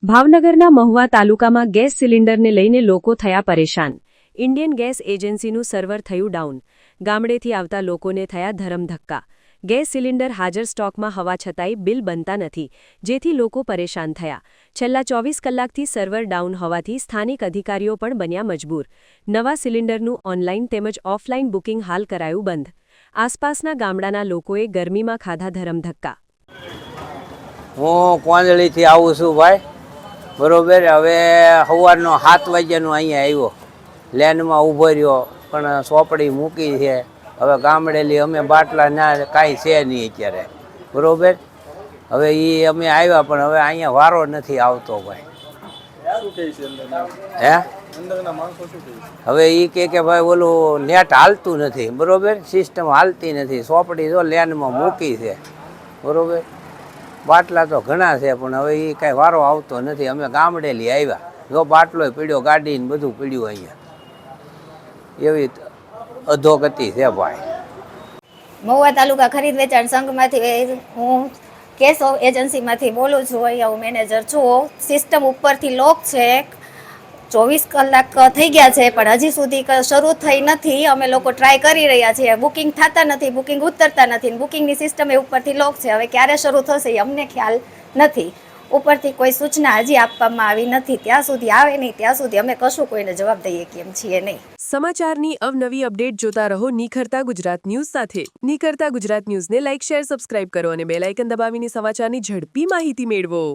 ભાવનગરના મહુવા તાલુકામાં ગેસ સિલિન્ડરને લઈને લોકો થયા પરેશાન। ઇન્ડિયન ગેસ એજન્સીનું સર્વર થયું ડાઉન। ગામડેથી આવતા લોકોને થયા ધરમધક્કા। ગેસ સિલિન્ડર હાજર સ્ટોકમાં હોવા છતાંય બિલ બનતા નથી, જેથી લોકો પરેશાન થયા। છેલ્લા 24 કલાકથી સર્વર ડાઉન હોવાથી સ્થાનિક અધિકારીઓ પણ બન્યા મજબૂર। નવા સિલિન્ડરનું ઓનલાઈન તેમજ ઓફલાઈન બુકિંગ હાલ કરાયું બંધ। આસપાસના ગામડાના લોકોએ ગરમીમાં ખાધા ધરમધક્કા। હું કોંદળીથી આવું છું ભાઈ, બરોબર। હવે સવારનો 7 વાગ્યાનો અહીંયા આવ્યો, લેનમાં ઊભો રહ્યો, પણ સોપડી મૂકી છે। હવે ગામડેલી અમે બાટલા ના કાંઈ છે નહીં અત્યારે, બરોબર। હવે એ અમે આવ્યા, પણ હવે અહીંયા વારો નથી આવતો ભાઈ। હે હવે એ કે ભાઈ ઓલું નેટ હાલતું નથી, બરોબર, સિસ્ટમ હાલતી નથી। સોપડી જો લેનમાં મૂકી છે, બરોબર। બાટલા તો ઘણા છે, પણ હવે એ કાંઈ વારો આવતો નથી। અમે ગામડેલી આવ્યા, જો બાટલો પડ્યો, ગાડી ને બધું પડ્યું અહીંયા। એવી અધોગતિ છે ભાઈ। મહુવા તાલુકા ખરીદ વેચાણ સંઘમાંથી હું ગેસ એજન્સીમાંથી બોલું છું। અહીંયા હું મેનેજર છું। સિસ્ટમ ઉપરથી લોક છે, 24 કલાક થઈ ગયા છે, પણ હજી સુધી શરૂ થઈ નથી। અમે લોકો ટ્રાય કરી રહ્યા છીએ, બુકિંગ થતા નથી, બુકિંગ ઉતરતા નથી। બુકિંગની સિસ્ટમ એ ઉપરથી લોક છે। હવે ક્યારે શરૂ થશે એ અમને ખ્યાલ નથી। ઉપરથી કોઈ સૂચના હજી આપવામાં આવી નથી। ત્યાં સુધી આવે નહીં ત્યાં સુધી અમે કશું કોઈને જવાબ દઈએ કેમ છીએ નહીં। સમાચારની અવનવી અપડેટ જોતા રહો નિખરતા ગુજરાત ન્યૂઝ સાથે। નિખરતા ગુજરાત ન્યૂઝને લાઇક, શેર, સબસ્ક્રાઇબ કરો અને બેલ આઇકન દબાવીને સમાચારની ઝડપી માહિતી મેળવો।